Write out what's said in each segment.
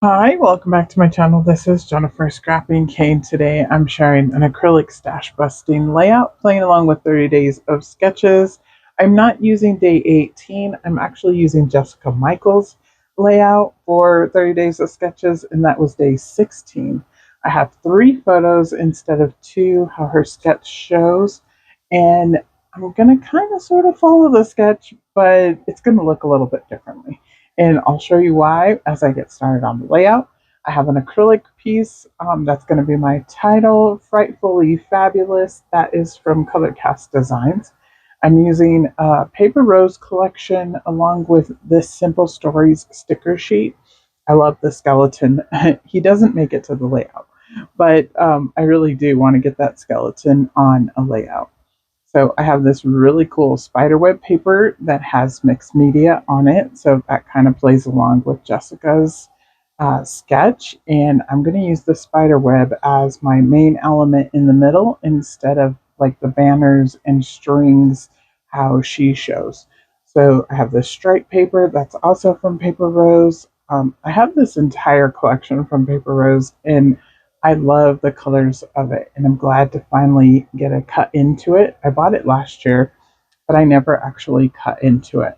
Hi, welcome back to my channel. This is Jennifer Scrapping Kane. Today I'm sharing an acrylic stash busting layout, playing along with 30 days of sketches. I'm not using day 18. I'm actually using Jessica Michael's layout for 30 days of sketches, and that was day 16. I have 3 photos instead of 2, how her sketch shows, and I'm going to kind of sort of follow the sketch, but it's going to look a little bit differently. And I'll show you why as I get started on the layout. I have an acrylic piece that's going to be my title, Frightfully Fabulous. That is from Color Cast Designs. I'm using a Paper Rose collection along with this Simple Stories sticker sheet. I love the skeleton. He doesn't make it to the layout, but I really do want to get that skeleton on a layout. So I have this really cool spiderweb paper that has mixed media on it. So that kind of plays along with Jessica's sketch. And I'm going to use the spiderweb as my main element in the middle instead of like the banners and strings how she shows. So I have this stripe paper that's also from Paper Rose. I have this entire collection from Paper Rose, and I love the colors of it, and I'm glad to finally get a cut into it. I bought it last year, but I never actually cut into it.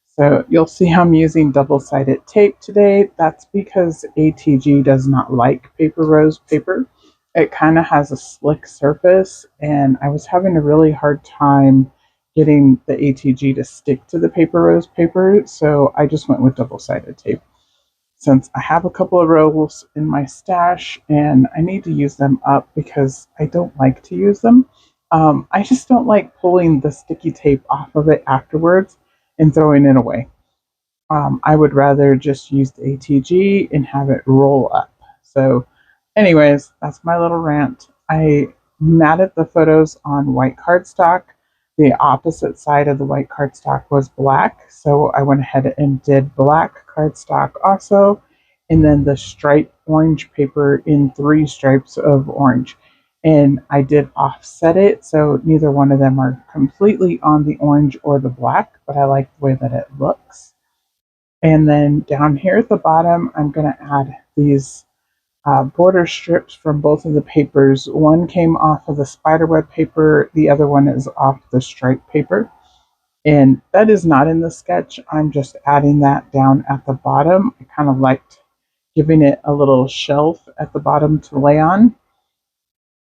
So you'll see I'm using double-sided tape today. That's because ATG does not like Paper Rose paper. It kind of has a slick surface, and I was having a really hard time getting the ATG to stick to the Paper Rose paper, so I just went with double-sided tape since I have a couple of rolls in my stash and I need to use them up because I don't like to use them. I just don't like pulling the sticky tape off of it afterwards and throwing it away. I would rather just use the ATG and have it roll up. So, anyways, that's my little rant. I matted the photos on white cardstock. The opposite side of the white cardstock was black, so I went ahead and did black cardstock also, and then the striped orange paper in 3 stripes of orange. And I did offset it, so neither one of them are completely on the orange or the black, but I like the way that it looks. And then down here at the bottom, I'm going to add these border strips from both of the papers. One came off of the spiderweb paper, the other one is off the stripe paper. And that is not in the sketch. I'm just adding that down at the bottom. I kind of liked giving it a little shelf at the bottom to lay on.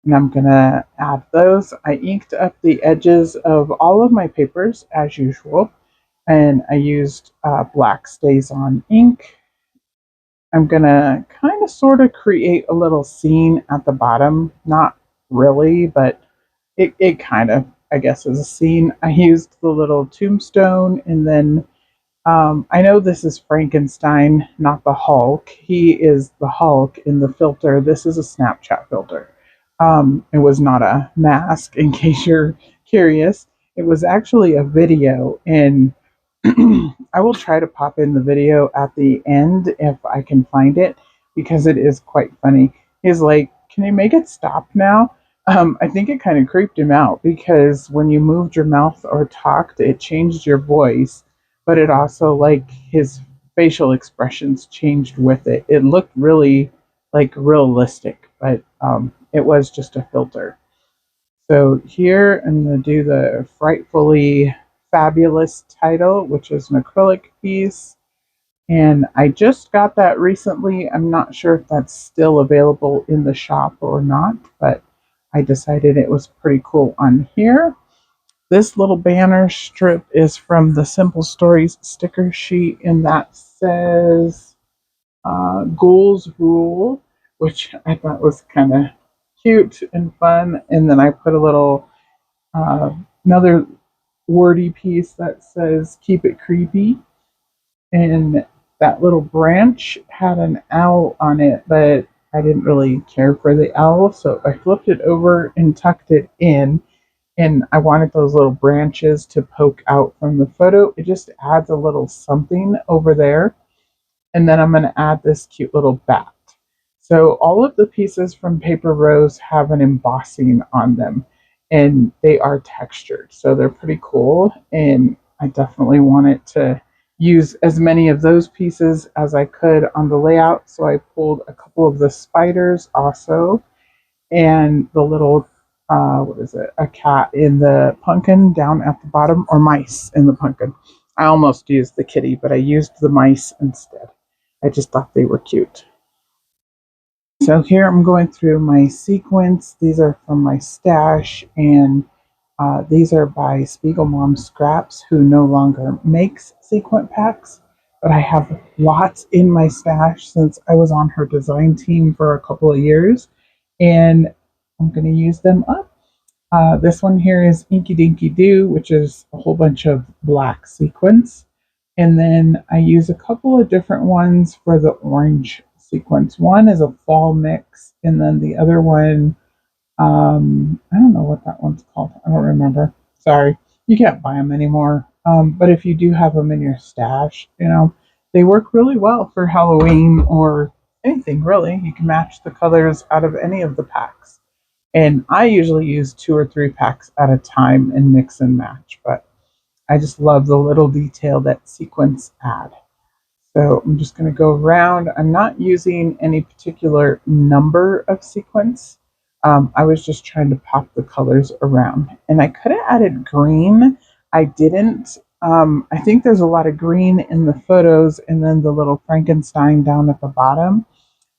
And I'm going to add those. I inked up the edges of all of my papers as usual. And I used black stays on ink. I'm gonna kind of sort of create a little scene at the bottom. Not really, but it kind of, I guess, is a scene. I used the little tombstone, and then I know this is Frankenstein, not the Hulk. He is the Hulk in the filter. This is a Snapchat filter. It was not a mask, in case you're curious. It was actually a video, and I will try to pop in the video at the end if I can find it because it is quite funny. He's like, "Can you make it stop now?" I think it kind of creeped him out because when you moved your mouth or talked, it changed your voice, but it also, like, his facial expressions changed with it. It looked really like realistic, but it was just a filter. So here I'm going to do the Frightfully Fabulous title, which is an acrylic piece. And I just got that recently. I'm not sure if that's still available in the shop or not, but I decided it was pretty cool on here. This little banner strip is from the Simple Stories sticker sheet, and that says Ghouls Rule, which I thought was kind of cute and fun. And then I put a little uh, another wordy piece that says "Keep it creepy," and that little branch had an owl on it, but I didn't really care for the owl, so I flipped it over and tucked it in. And I wanted those little branches to poke out from the photo. It just adds a little something over there. And then I'm going to add this cute little bat. So all of the pieces from Paper Rose have an embossing on them, and they are textured. So they're pretty cool, and I definitely want it to use as many of those pieces as I could on the layout. So I pulled a couple of the spiders also, and the little, what is it, a cat in the pumpkin down at the bottom, or mice in the pumpkin. I almost used the kitty, but I used the mice instead. I just thought they were cute. So here I'm going through my sequins. These are from my stash, and these are by Spiegel Mom Scraps, who no longer makes sequin packs, but I have lots in my stash since I was on her design team for a couple of years, and I'm going to use them up. This one here is Inky Dinky Doo, which is a whole bunch of black sequins. And then I use a couple of different ones for the orange sequence. One is a fall mix, and then the other one, I don't know what that one's called. I don't remember. Sorry. You can't buy them anymore. But if you do have them in your stash, they work really well for Halloween or anything really. You can match the colors out of any of the packs. And I usually use 2 or 3 packs at a time and mix and match, but I just love the little detail that sequins add. So I'm just going to go around. I'm not using any particular number of sequins. I was just trying to pop the colors around. And I could have added green. I didn't. I think there's a lot of green in the photos and then the little Frankenstein down at the bottom.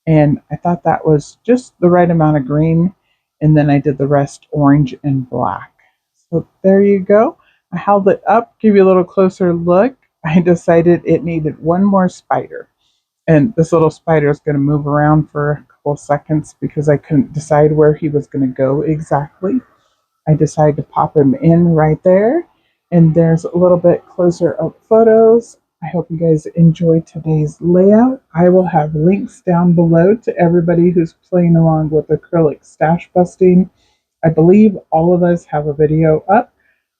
And I thought that was just the right amount of green. And then I did the rest orange and black. So there you go. I held it up, give you a little closer look. I decided it needed one more spider. And this little spider is going to move around for a couple seconds because I couldn't decide where he was going to go exactly. I decided to pop him in right there. And there's a little bit closer up photos. I hope you guys enjoyed today's layout. I will have links down below to everybody who's playing along with acrylic stash busting. I believe all of us have a video up.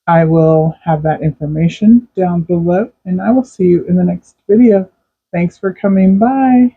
I will have that information down below, and I will see you in the next video. Thanks for coming by.